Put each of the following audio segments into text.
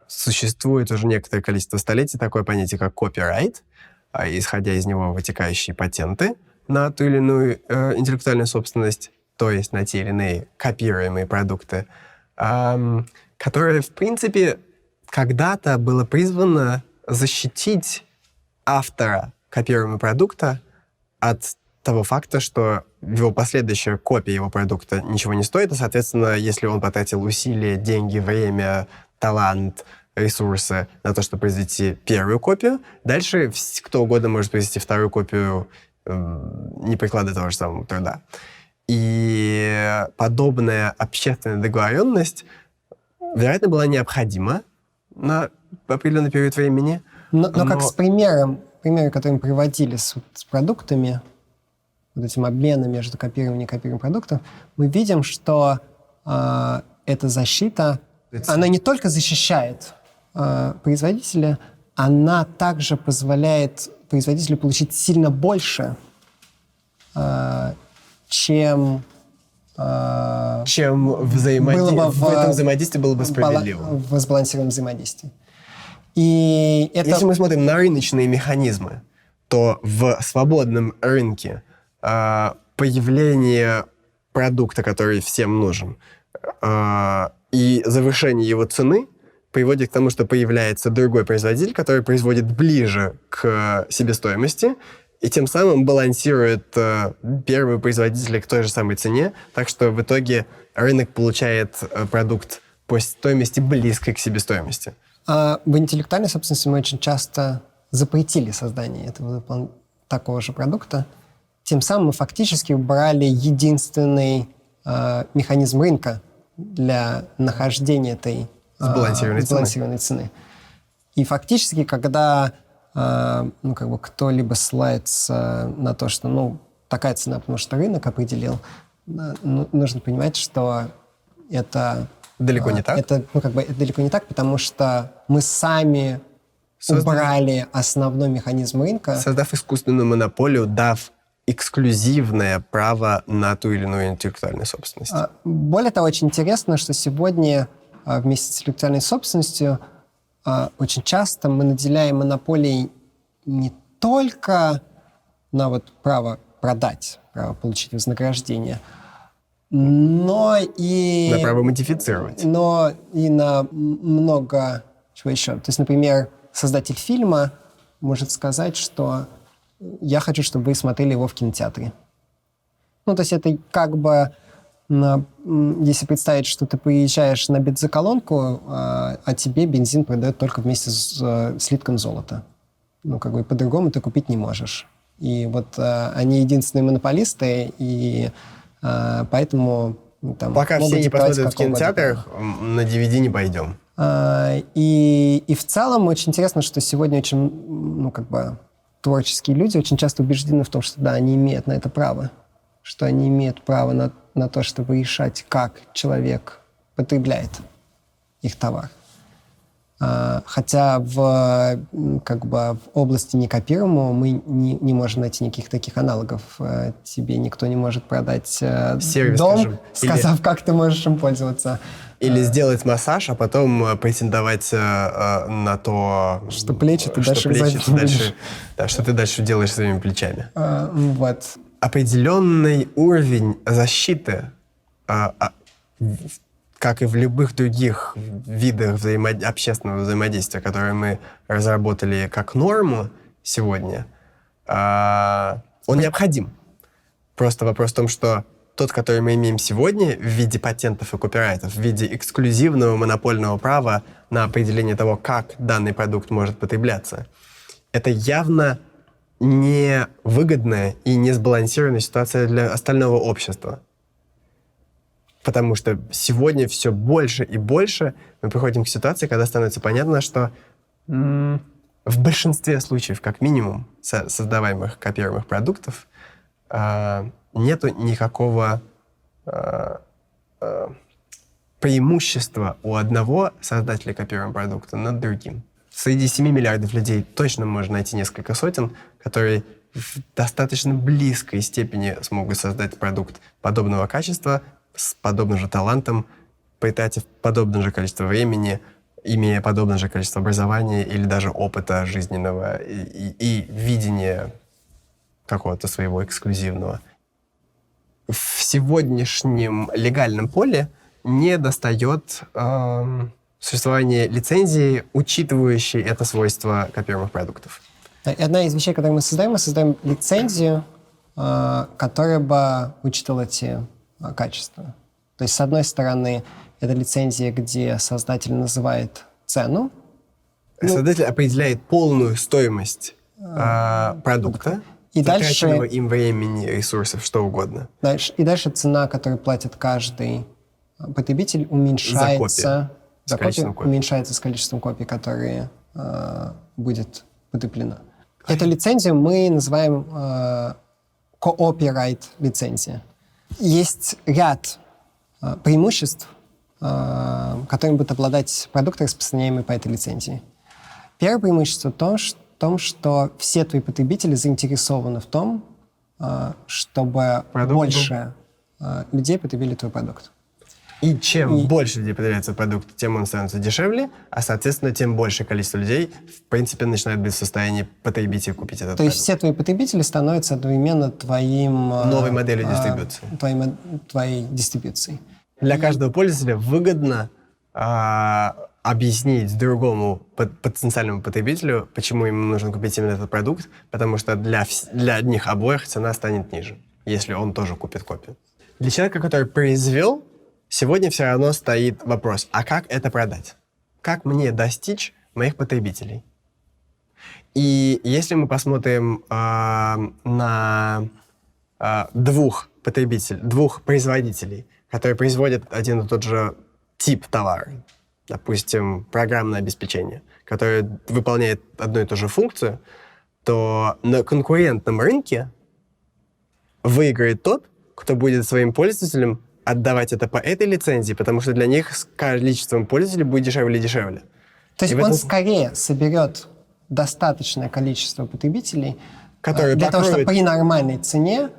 существует уже некоторое количество столетий такое понятие, как копирайт, исходя из него вытекающие патенты на ту или иную интеллектуальную собственность, то есть на те или иные копируемые продукты, которое, в принципе, когда-то было призвано защитить автора копируемого продукта от того факта, что его последующая копия его продукта ничего не стоит, и, соответственно, если он потратил усилия, деньги, время, талант, ресурсы на то, чтобы произвести первую копию, дальше кто угодно может произвести вторую копию, не прикладывая того же самого труда. И подобная общественная договоренность, вероятно, была необходима на определенный период времени. Но как с примером, который мы приводили с продуктами, вот этим обменом между копированием и копированием продуктов, мы видим, что эта защита, она не только защищает производителя, она также позволяет производителю получить сильно больше, чем в этом взаимодействии было бы справедливо. В сбалансированном взаимодействии. И это... Если мы смотрим на рыночные механизмы, то в свободном рынке появление продукта, который всем нужен, и завышение его цены приводит к тому, что появляется другой производитель, который производит ближе к себестоимости, и тем самым балансирует первые производители к той же самой цене, так что в итоге рынок получает продукт по стоимости близкой к себестоимости. В интеллектуальной собственности мы очень часто запретили создание такого же продукта. Тем самым мы фактически убрали единственный механизм рынка для нахождения этой сбалансированной цены. И фактически, когда кто-либо ссылается на то, что такая цена, потому что рынок определил, нужно понимать, что это далеко не так. Это далеко не так, потому что мы сами убрали основной механизм рынка. Создав искусственную монополию, дав эксклюзивное право на ту или иную интеллектуальную собственность. Более того, очень интересно, что сегодня вместе с интеллектуальной собственностью очень часто мы наделяем монополией не только на право продать, право получить вознаграждение, но и... На право модифицировать. Но и на много чего еще. То есть, например, создатель фильма может сказать, что я хочу, чтобы вы смотрели его в кинотеатре. То есть это если представить, что ты приезжаешь на бензоколонку, а тебе бензин продают только вместе с слитком золота. По-другому ты купить не можешь. И они единственные монополисты, и поэтому... Пока все не посмотрят в кинотеатрах, на DVD не пойдем. И в целом очень интересно, что сегодня очень, творческие люди очень часто убеждены в том, что да, они имеют на это право. Что они имеют право на то, чтобы решать, как человек потребляет их товар. Хотя в области некопируемого мы не можем найти никаких таких аналогов. Тебе никто не может продать сервис, дом, сказав, как ты можешь им пользоваться. Или сделать массаж, а потом претендовать на то, что плечи ты дальше что ты дальше делаешь своими плечами. Вот. Определенный уровень защиты, как и в любых других видах общественного взаимодействия, которые мы разработали как норму сегодня, он необходим. Просто вопрос в том, что тот, который мы имеем сегодня в виде патентов и копирайтов, в виде эксклюзивного монопольного права на определение того, как данный продукт может потребляться, это явно невыгодная и несбалансированная ситуация для остального общества. Потому что сегодня все больше и больше мы приходим к ситуации, когда становится понятно, что в большинстве случаев, как минимум, создаваемых копируемых продуктов, нету никакого преимущества у одного создателя копируемого продукта над другим. Среди 7 миллиардов людей точно можно найти несколько сотен, которые в достаточно близкой степени смогут создать продукт подобного качества, с подобным же талантом, потратив подобное же количество времени, имея подобное же количество образования или даже опыта жизненного и видения какого-то своего эксклюзивного. В сегодняшнем легальном поле не достает существование лицензии, учитывающей это свойство копируемых продуктов. И одна из вещей, которые мы создаем лицензию, которая бы учитывала эти качества. То есть, с одной стороны, это лицензия, где создатель называет цену. Создатель определяет полную стоимость продукта, и затраченного дальше, им времени, ресурсов, что угодно. И дальше цена, которую платит каждый потребитель, уменьшается За количеством копий. Уменьшается с количеством копий, которые будет потреблено. Эту лицензию мы называем copyright лицензия. Есть ряд преимуществ, которыми будет обладать продукт, распространяемый по этой лицензии. Первое преимущество в том, что все твои потребители заинтересованы в том, чтобы больше людей потребили твой продукт. И чем больше людей потребляется продукт, тем он становится дешевле, а, соответственно, тем большее количество людей, в принципе, начинает быть в состоянии потребить и купить этот продукт. То есть все твои потребители становятся одновременно твоим... Новой моделью дистрибуции. Твоей дистрибуцией. Для каждого пользователя выгодно объяснить другому потенциальному потребителю, почему ему нужно купить именно этот продукт, потому что для них обоих цена станет ниже, если он тоже купит копию. Для человека, который произвел, сегодня все равно стоит вопрос, а как это продать? Как мне достичь моих потребителей? И если мы посмотрим на двух производителей, которые производят один и тот же тип товара, допустим, программное обеспечение, которое выполняет одну и ту же функцию, то на конкурентном рынке выиграет тот, кто будет своим пользователям отдавать это по этой лицензии, потому что для них с количеством пользователей будет дешевле и дешевле. То есть он скорее соберет достаточное количество потребителей, для того, чтобы при нормальной цене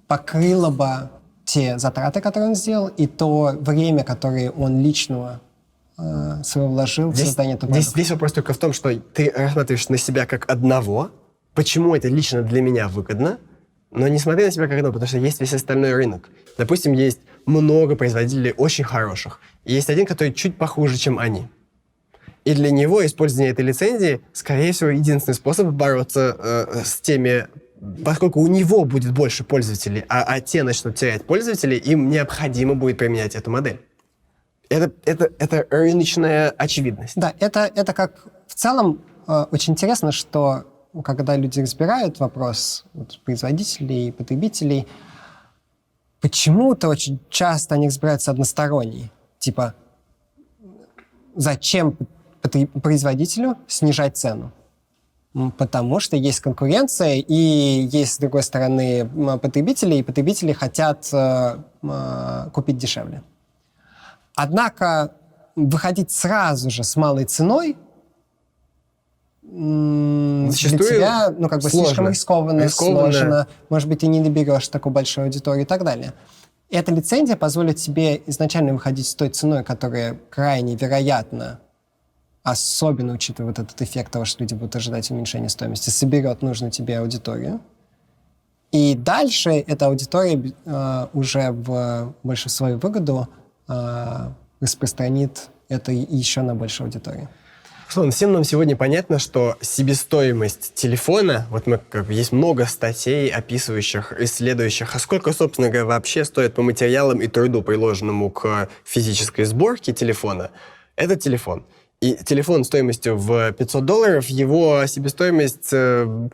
покрыло бы те затраты, которые он сделал, и то время, которое он личного своего вложил в создание этого продукта. Здесь вопрос только в том, что ты рассматриваешь на себя как одного, почему это лично для меня выгодно, но не смотри на себя как одного, потому что есть весь остальной рынок. Допустим, есть много производителей очень хороших, и есть один, который чуть похуже, чем они. И для него использование этой лицензии, скорее всего, единственный способ бороться с теми, поскольку у него будет больше пользователей, а те начнут терять пользователей, им необходимо будет применять эту модель. Это рыночная очевидность. Да, это как в целом очень интересно, что когда люди разбирают вопрос производителей и потребителей, почему-то очень часто они разбираются односторонне. Типа, зачем производителю снижать цену? Потому что есть конкуренция, и есть, с другой стороны, потребители, и потребители хотят купить дешевле. Однако выходить сразу же с малой ценой зачастую для тебя слишком рискованно, сложно. Может быть, ты не доберешь такую большую аудиторию и так далее. Эта лицензия позволит тебе изначально выходить с той ценой, которая крайне вероятно, особенно учитывая вот этот эффект того, что люди будут ожидать уменьшения стоимости, соберет нужную тебе аудиторию. И дальше эта аудитория уже больше в свою выгоду распространит это еще на большую аудиторию. Всем нам сегодня понятно, что себестоимость телефона, есть много статей, описывающих, исследующих, а сколько, собственно говоря, вообще стоит по материалам и труду, приложенному к физической сборке телефона, это телефон. И телефон стоимостью в $500, его себестоимость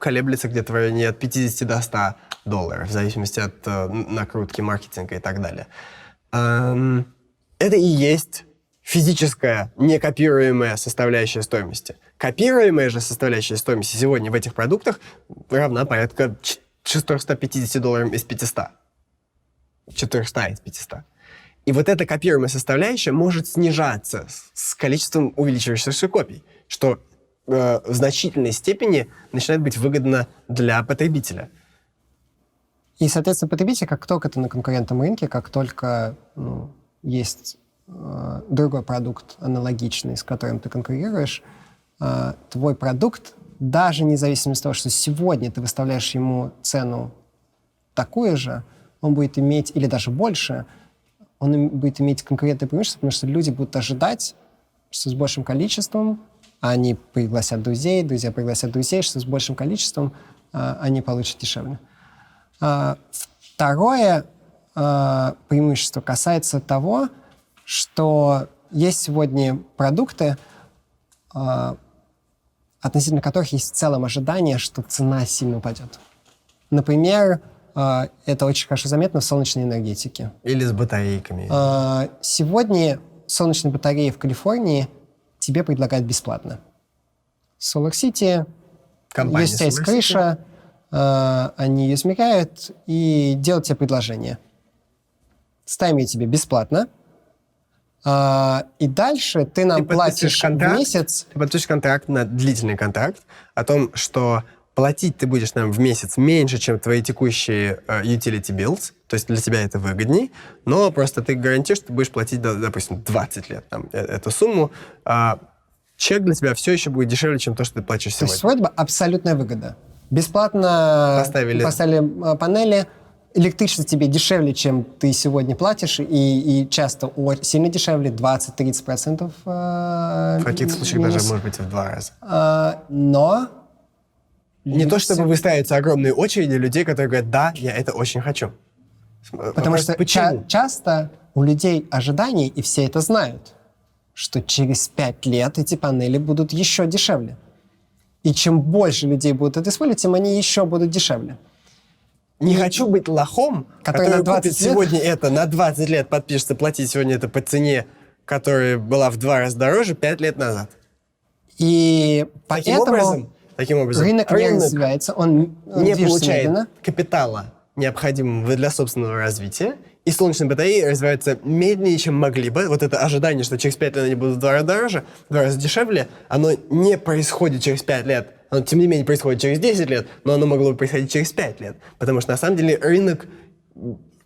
колеблется где-то в районе от 50 до 100 долларов, в зависимости от накрутки маркетинга и так далее. Это и есть физическая, некопируемая составляющая стоимости. Копируемая же составляющая стоимости сегодня в этих продуктах равна порядка $450 из 500. 400 из 500. И вот эта копируемая составляющая может снижаться с количеством увеличивающихся копий, что в значительной степени начинает быть выгодно для потребителя. И, соответственно, потребитель, как только ты на конкурентном рынке, как только есть другой продукт аналогичный, с которым ты конкурируешь, твой продукт, даже независимо от того, что сегодня ты выставляешь ему цену такую же, он будет иметь, или даже больше, он будет иметь конкурентное преимущество, потому что люди будут ожидать, что с большим количеством они пригласят друзей, друзья пригласят друзей, что с большим количеством они получат дешевле. Второе преимущество касается того, что есть сегодня продукты, относительно которых есть в целом ожидание, что цена сильно упадет. Например, это очень хорошо заметно в солнечной энергетике. Или с батарейками. Сегодня солнечные батареи в Калифорнии тебе предлагают бесплатно. Solar City, Компания есть у тебя есть Solar City. крыша, они ее измеряют и делают тебе предложение. Ставим ее тебе бесплатно, и дальше ты нам платишь в месяц. Ты подпишешь контракт на длительный контракт о том, что платить ты будешь нам в месяц меньше, чем твои текущие utility bills, то есть для тебя это выгодней, но просто ты гарантируешь, что ты будешь платить, допустим, 20 лет эту сумму. Чек для тебя все еще будет дешевле, чем то, что ты платишь То сегодня. есть вроде бы абсолютная выгода. Бесплатно поставили панели, электричество тебе дешевле, чем ты сегодня платишь, и часто сильно дешевле, 20-30%. В каких-то случаях даже, может быть, в 2 раза. Но... Не то, чтобы выстраиваются огромные очереди людей, которые говорят, да, я это очень хочу. Потому что часто у людей ожидания, и все это знают, что через 5 лет эти панели будут еще дешевле. И чем больше людей будут это использовать, тем они еще будут дешевле. Не хочу быть лохом, который купит сегодня это, на 20 лет подпишется платить сегодня это по цене, которая была в 2 раза дороже 5 лет назад. И поэтому таким образом рынок не развивается, он не получает медленно. капитала, необходимого для собственного развития, и солнечные батареи развиваются медленнее, чем могли бы. Вот это ожидание, что через 5 лет они будут в 2 раза дороже, в 2 раза дешевле, оно не происходит через 5 лет. Оно, тем не менее, происходит через 10 лет, но оно могло бы происходить через 5 лет. Потому что, на самом деле, рынок,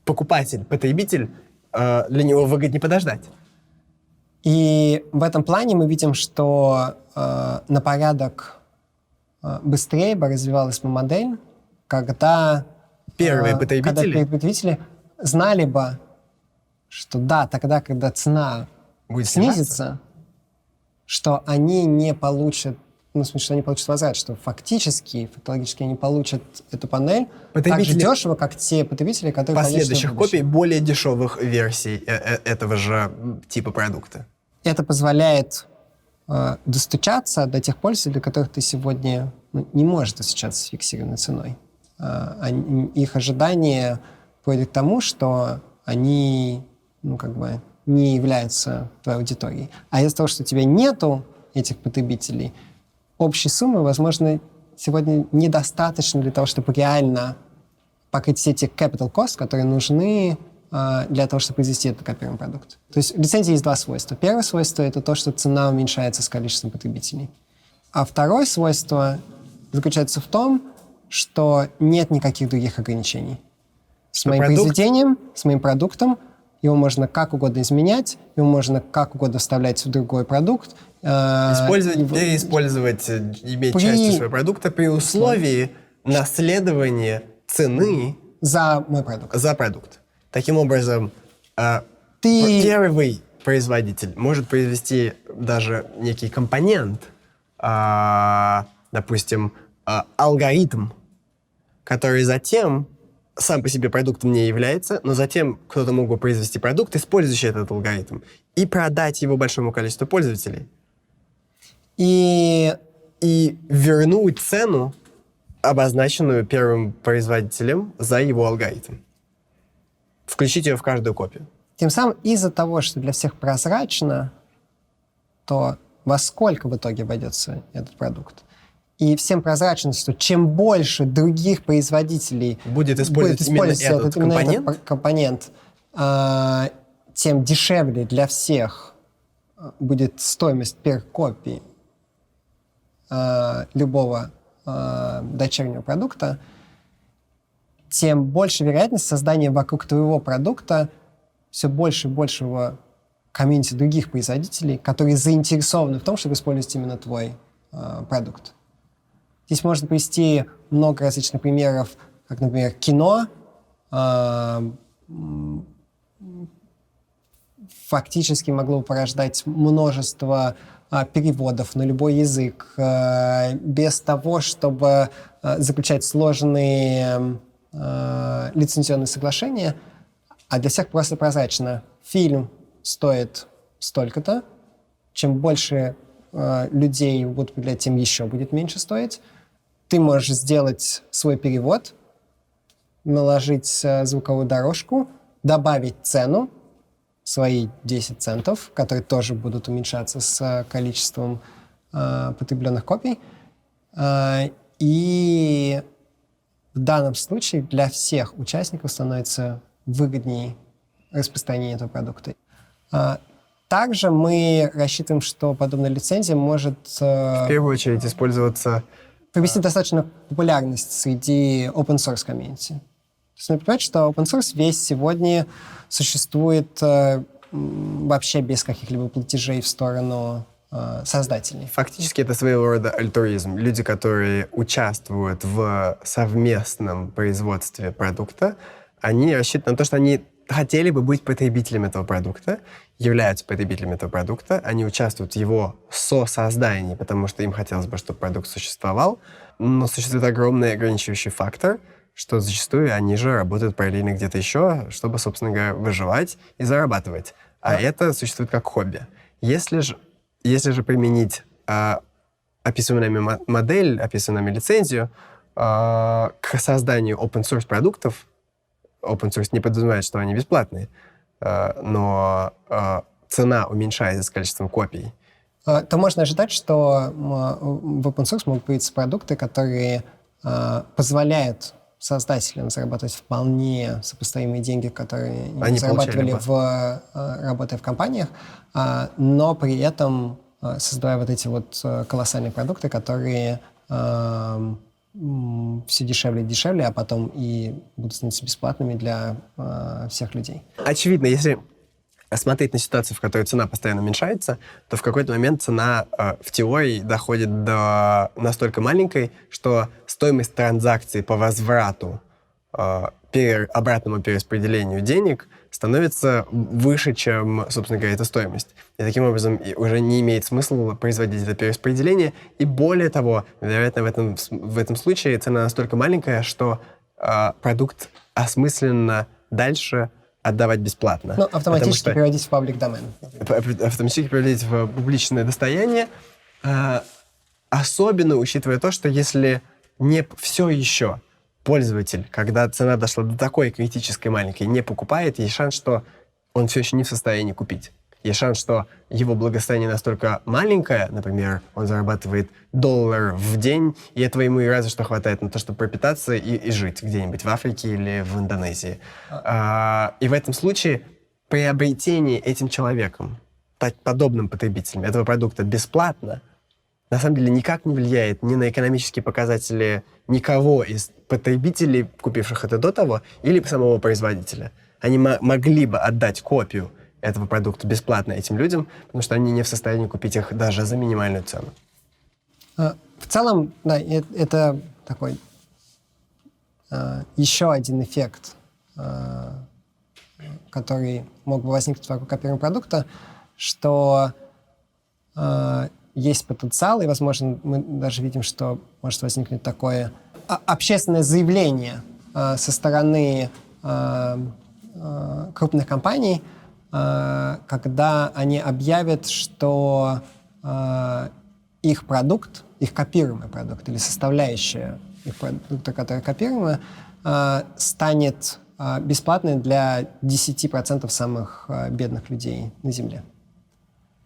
покупатель, потребитель, для него выгоднее подождать. И в этом плане мы видим, что на порядок быстрее бы развивалась бы модель, когда первые потребители знали бы, что да, тогда, когда цена будет снизится, что они не получат, ну, в смысле, что они получат возврат, что фактически они получат эту панель так же дешево, как те потребители, которые последующих копий более дешевых версий этого же типа продукта. Это позволяет достучаться до тех пользователей, до которых ты сегодня не можешь достучаться с фиксированной ценой. Их ожидание приводит к тому, что они не являются твоей аудиторией. А из-за того, что у тебя нету этих потребителей, общей суммы, возможно, сегодня недостаточно для того, чтобы реально покрыть все те capital costs, которые нужны для того, чтобы произвести этот копируемый продукт. То есть в лицензии есть 2 свойства. Первое свойство — это то, что цена уменьшается с количеством потребителей. А второе свойство заключается в том, что нет никаких других ограничений. С моим произведением, с моим продуктом его можно как угодно изменять, его можно как угодно вставлять в другой продукт. Использовать, переиспользовать, иметь часть своего продукта при условии наследования цены за мой продукт. За продукт. Таким образом, первый производитель может произвести даже некий компонент, допустим, алгоритм, который затем сам по себе продуктом не является, но затем кто-то мог бы произвести продукт, использующий этот алгоритм, и продать его большому количеству пользователей. И вернуть цену, обозначенную первым производителем за его алгоритм. Включить ее в каждую копию. Тем самым из-за того, что для всех прозрачно, то во сколько в итоге обойдется этот продукт. И всем прозрачно, что чем больше других производителей будет использовать именно этот компонент, тем дешевле для всех будет стоимость per копии любого дочернего продукта, тем больше вероятность создания вокруг твоего продукта все больше и большего комьюнити других производителей, которые заинтересованы в том, чтобы использовать именно твой продукт. Здесь можно привести много различных примеров, как, например, кино фактически могло порождать множество переводов на любой язык без того, чтобы заключать сложные лицензионные соглашения, а для всех просто прозрачно. Фильм стоит столько-то, чем больше людей будут появляться, тем еще будет меньше стоить. Ты можешь сделать свой перевод, наложить звуковую дорожку, добавить цену, свои 10 центов, которые тоже будут уменьшаться с количеством потребленных копий. И в данном случае для всех участников становится выгоднее распространение этого продукта. Также мы рассчитываем, что подобная лицензия может В первую очередь использоваться... привести достаточно популярность среди open source комьюнити. То есть надо понимать, что open source весь сегодня существует вообще без каких-либо платежей в сторону создателей. Фактически это своего рода альтруизм. Люди, которые участвуют в совместном производстве продукта, они рассчитаны на то, что они хотели бы быть потребителями этого продукта, являются потребителями этого продукта, они участвуют в его сосоздании, потому что им хотелось бы, чтобы продукт существовал, но существует огромный ограничивающий фактор, что зачастую они же работают параллельно где-то еще, чтобы, собственно говоря, выживать и зарабатывать. А это существует как хобби. Если же применить описанную нами модель, описанную нами лицензию к созданию open-source продуктов, open source не подразумевает, что они бесплатные, но цена уменьшается с количеством копий, то можно ожидать, что в open source могут появиться продукты, которые позволяют создателям зарабатывать вполне сопоставимые деньги, которые они зарабатывали, работая в компаниях, но при этом создавая вот эти вот колоссальные продукты, которые все дешевле и дешевле, а потом и будут становиться бесплатными для всех людей. Очевидно, если смотреть на ситуацию, в которой цена постоянно уменьшается, то в какой-то момент цена в теории доходит до настолько маленькой, что стоимость транзакции по возврату, обратному перераспределению денег становится выше, чем, собственно говоря, эта стоимость. И таким образом уже не имеет смысла производить это перераспределение. И более того, вероятно, в этом случае цена настолько маленькая, что продукт осмысленно дальше отдавать бесплатно. Ну, автоматически переводить в паблик домен. Автоматически переводить в публичное достояние, особенно учитывая то, что если не все еще пользователь, когда цена дошла до такой критической маленькой, не покупает, есть шанс, что он все еще не в состоянии купить. Есть шанс, что его благосостояние настолько маленькое, например, он зарабатывает $1 в день, и этого ему и разве что хватает на то, чтобы пропитаться и жить где-нибудь в Африке или в Индонезии. И в этом случае приобретение этим человеком, подобным потребителем этого продукта бесплатно, на самом деле никак не влияет ни на экономические показатели никого из потребителей, купивших это до того, или самого производителя. Они могли бы отдать копию этого продукта бесплатно этим людям, потому что они не в состоянии купить их даже за минимальную цену. В целом, да, это такой еще один эффект, который мог бы возникнуть вокруг копирования продукта, что есть потенциал, и, возможно, мы даже видим, что может возникнуть такое общественное заявление со стороны крупных компаний, когда они объявят, что их продукт, их копируемый продукт или составляющая их продукта, которая копируемая, станет бесплатной для 10% самых бедных людей на Земле.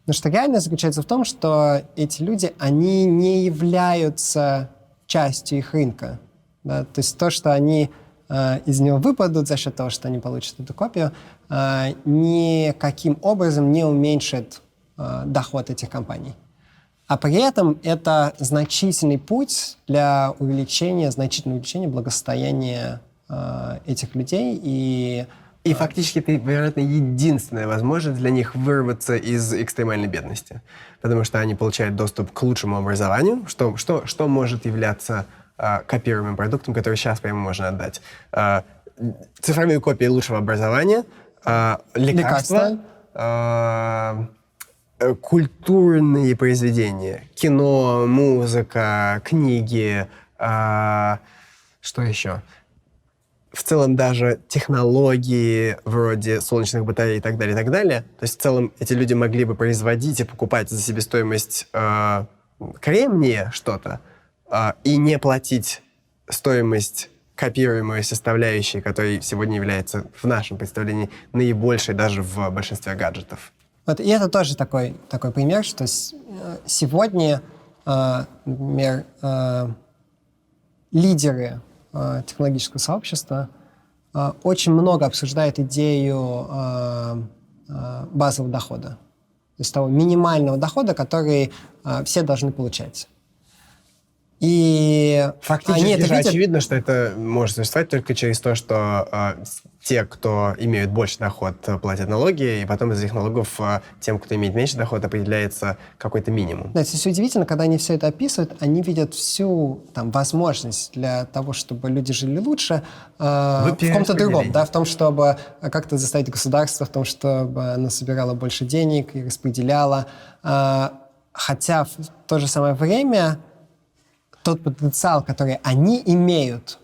Потому что реальность заключается в том, что эти люди, они не являются частью их рынка. Да? То есть то, что они из него выпадут за счет того, что они получат эту копию, никаким образом не уменьшит доход этих компаний. А при этом это значительный путь для значительного увеличения благосостояния этих людей и И фактически это, вероятно, единственная возможность для них вырваться из экстремальной бедности. Потому что они получают доступ к лучшему образованию, что может являться копируемым продуктом, который сейчас прямо можно отдать. Цифровые копии лучшего образования, лекарства, культурные произведения, кино, музыка, книги, что еще? В целом даже технологии вроде солнечных батарей и так далее, и так далее. То есть в целом эти люди могли бы производить и покупать за себестоимость кремния что-то и не платить стоимость копируемой составляющей, которая сегодня является в нашем представлении наибольшей даже в большинстве гаджетов. Вот, и это тоже такой пример, что сегодня, например, лидеры технологического сообщества очень много обсуждают идею базового дохода, то есть того минимального дохода, который все должны получать. И фактически же очевидно, что это может существовать только через то, что те, кто имеют больше доход, платят налоги, и потом из этих налогов тем, кто имеет меньше доход, определяется какой-то минимум. Да, это все удивительно, когда они все это описывают, они видят всю возможность для того, чтобы люди жили лучше в ком-то другом, да, в том, чтобы как-то заставить государство, в том, чтобы оно собирало больше денег и распределяло. Хотя в то же самое время тот потенциал, который они имеют,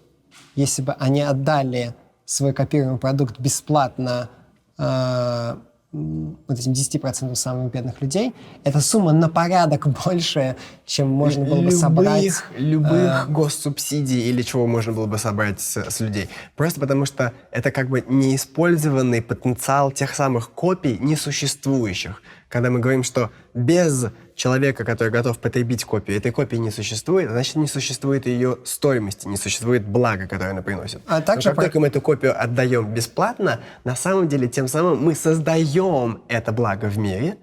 если бы они отдали свой копируемый продукт бесплатно вот этим 10% самых бедных людей, эта сумма на порядок больше, чем можно было бы собрать. Любых госсубсидий или чего можно было бы собрать с людей. Просто потому что это как бы неиспользованный потенциал тех самых копий несуществующих. Когда мы говорим, что без человека, который готов потребить копию, этой копии не существует, значит, не существует ее стоимости, не существует блага, которое она приносит. А также но как только мы эту копию отдаем бесплатно, на самом деле тем самым мы создаем это благо в мире,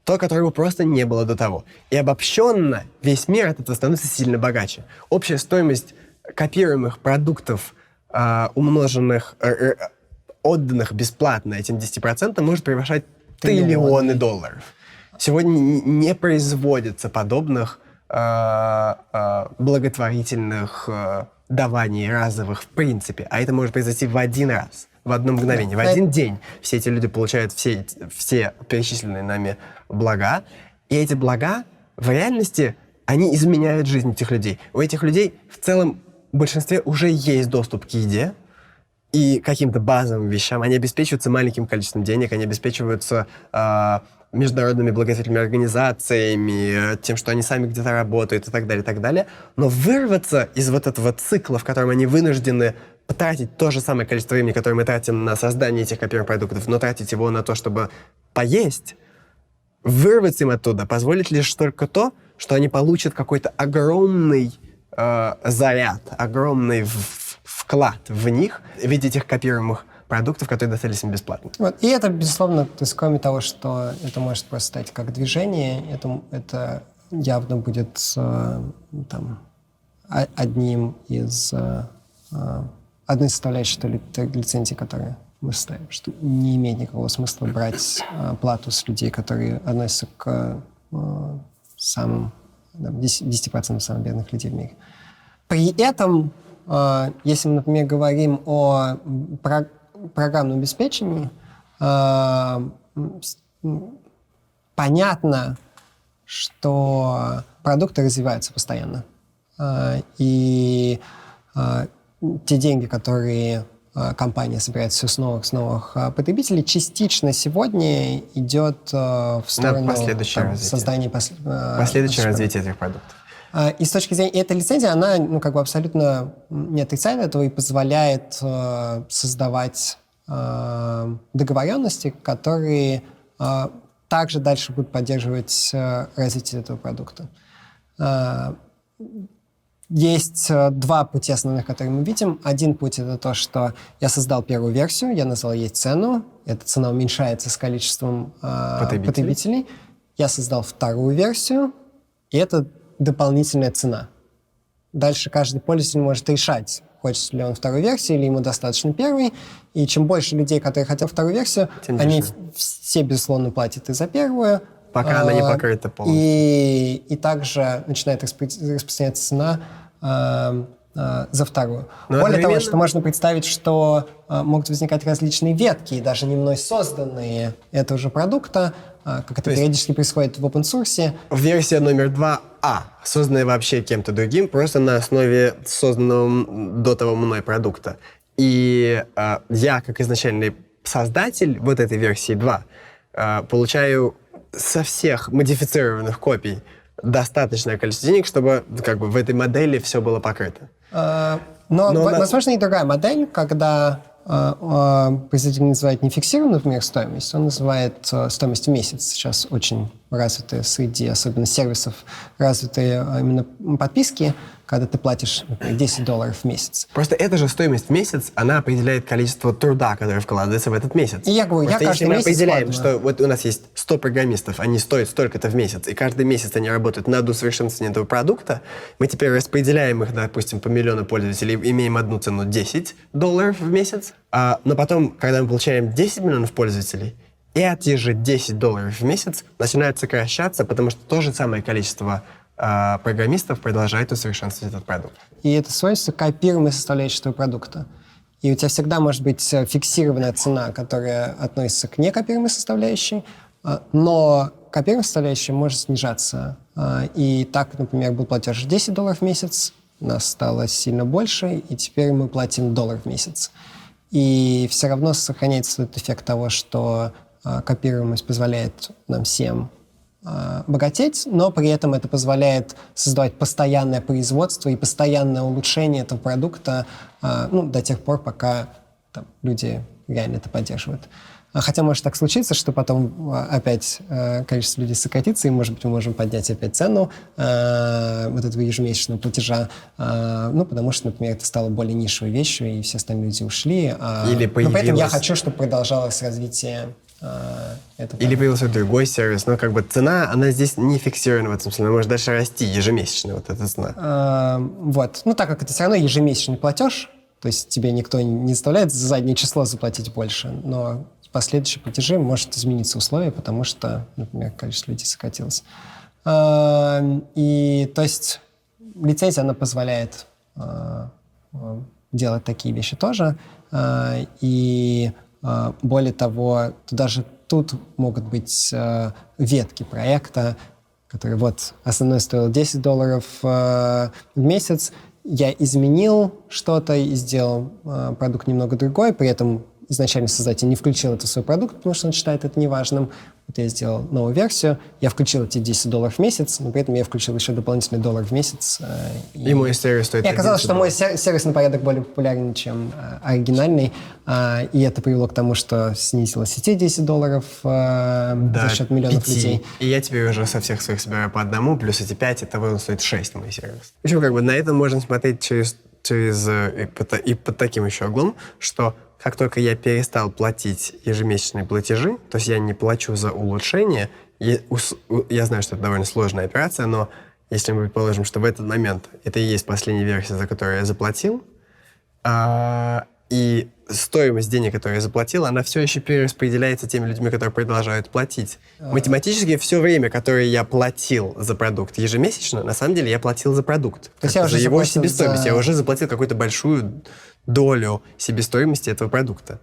то, которого просто не было до того. И обобщенно весь мир от этого становится сильно богаче. Общая стоимость копируемых продуктов, умноженных, отданных бесплатно этим 10%, может превышать триллионы долларов. Сегодня не производится подобных благотворительных даваний разовых в принципе, а это может произойти в один раз, в одно мгновение, в один день. Все эти люди получают все перечисленные нами блага, и эти блага в реальности, они изменяют жизнь этих людей. У этих людей в целом в большинстве уже есть доступ к еде, и каким-то базовым вещам. Они обеспечиваются маленьким количеством денег, они обеспечиваются международными благотворительными организациями, тем, что они сами где-то работают и так далее, и так далее. Но вырваться из вот этого цикла, в котором они вынуждены потратить то же самое количество времени, которое мы тратим на создание этих копируемых продуктов, но тратить его на то, чтобы поесть, вырваться им оттуда позволит лишь только то, что они получат какой-то огромный заряд, огромный вклад в них в виде этих копируемых продуктов, которые достались им бесплатно. Вот. И это, безусловно, то есть, кроме того, что это может просто стать как движение, это явно будет одной составляющей лицензии, которую мы ставим, что не имеет никакого смысла брать плату с людей, которые относятся к самым 10% самых бедных людей в мире. При этом, если мы, например, говорим о программном обеспечении, понятно, что продукты развиваются постоянно. И те деньги, которые компания собирает все с новых потребителей, частично сегодня идет в сторону создания последующее развитие этих продуктов. И с точки зрения этой лицензии, она абсолютно не отрицает этого и позволяет создавать договоренности, которые также дальше будут поддерживать развитие этого продукта. Есть два пути основных, которые мы видим. Один путь — это то, что я создал первую версию, я назвал ей цену, эта цена уменьшается с количеством потребителей. Я создал вторую версию, и это дополнительная цена. Дальше каждый пользователь может решать, хочет ли он вторую версию, или ему достаточно первой. И чем больше людей, которые хотят вторую версию, Тем они дешевле. все, безусловно, платят и за первую. Пока она не покрыта полностью. И также начинает распространяться цена за вторую. Но Более того, одновременно- что можно представить, что могут возникать различные ветки, и даже не мной созданные этого же продукта, как это есть- периодически происходит в open source. Версия номер 2А, созданная вообще кем-то другим, просто на основе созданного до того мной продукта. И я, как изначальный создатель вот этой версии 2, получаю со всех модифицированных копий достаточное количество денег, чтобы как бы в этой модели все было покрыто. Возможно, и другая модель, когда производитель называет не фиксированную, например, стоимость, он называет стоимость в месяц. Сейчас очень развитые среди, особенно сервисов, развитые именно подписки, когда ты платишь, например, $10 в месяц. Просто эта же стоимость в месяц, она определяет количество труда, которое вкладывается в этот месяц. И я говорю, Просто я если каждый мы месяц определяем, вкладываю. что вот у нас есть 100 программистов, они стоят столько-то в месяц, и каждый месяц они работают над усовершенствованием этого продукта, мы теперь распределяем их, допустим, по миллиону пользователей, имеем одну цену $10 в месяц, но потом, когда мы получаем 10 миллионов пользователей, эти же $10 в месяц начинают сокращаться, потому что то же самое количество программистов продолжает усовершенствовать этот продукт. И это свойство копируемой составляющей этого продукта. И у тебя всегда может быть фиксированная цена, которая относится к некопируемой составляющей, но копируемая составляющая может снижаться. И так, например, был платеж $10 в месяц, нас стало сильно больше, и теперь мы платим $1 в месяц. И все равно сохраняется этот эффект того, что копируемость позволяет нам всем богатеть, но при этом это позволяет создавать постоянное производство и постоянное улучшение этого продукта до тех пор, пока люди реально это поддерживают. Хотя может так случиться, что потом опять количество людей сократится, и, может быть, мы можем поднять опять цену вот этого ежемесячного платежа, потому что, например, это стало более нишевой вещью, и все остальные люди ушли. Или Но при этом я появилось- хочу, чтобы продолжалось развитие этого. Или появился другой сервис, но как бы цена, она здесь не фиксирована в этом смысле, она может дальше расти ежемесячно, вот эта цена. Так как это все равно ежемесячный платеж, то есть тебе никто не заставляет за заднее число заплатить больше, но последующие платежи может измениться условия, потому что, например, количество людей сократилось. И то есть лицензия, она позволяет делать такие вещи тоже. И более того, даже тут могут быть ветки проекта, которые вот основной стоил $10 в месяц, я изменил что-то и сделал продукт немного другой, при этом изначально создатель не включил это в свой продукт, потому что он считает это неважным. Вот я сделал новую версию, я включил эти $10 в месяц, но при этом я включил еще дополнительный $1 в месяц. И мой сервис стоит И оказалось, что $11. мой сервис на порядок более популярен, чем оригинальный, и это привело к тому, что снизилось эти $10 за счет миллионов 5. людей. И я теперь уже со всех своих собираю по одному, плюс эти 5, итого он стоит 6 мой сервис. В общем, как бы на это можно смотреть через и под таким еще углом, что как только я перестал платить ежемесячные платежи, то есть я не плачу за улучшение, я знаю, что это довольно сложная операция, но если мы предположим, что в этот момент это и есть последняя версия, за которую я заплатил, и стоимость денег, которую я заплатил, она все еще перераспределяется теми людьми, которые продолжают платить. Математически все время, которое я платил за продукт ежемесячно, на самом деле я платил за продукт. То есть я уже за его заплатил себестоимость. за- Я уже заплатил какую-то большую долю себестоимости этого продукта.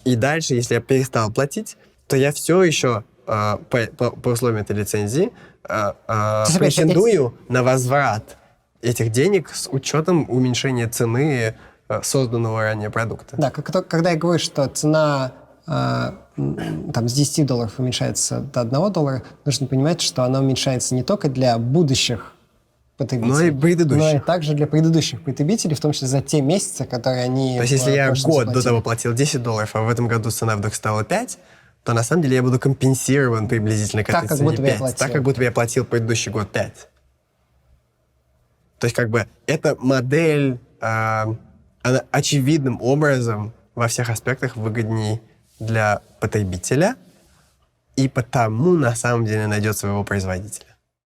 И дальше, если я перестал платить, то я все еще по условиям этой лицензии есть, опять же, претендую на возврат этих денег с учетом уменьшения цены созданного ранее продукта. Да, когда я говорю, что цена с $10 уменьшается до $1, нужно понимать, что она уменьшается не только для будущих потребителей, Но и предыдущих. но и также для предыдущих потребителей, в том числе за те месяцы, которые они То есть если я прошлом год до заплатили. того платил $10, а в этом году цена вдруг стала 5, то на самом деле я буду компенсирован приблизительно к Так, этой как цене будто бы я 5. платил. Так, как будто бы я платил предыдущий год 5. То есть как бы эта модель, она очевидным образом во всех аспектах выгодней для потребителя, и потому на самом деле найдет своего производителя.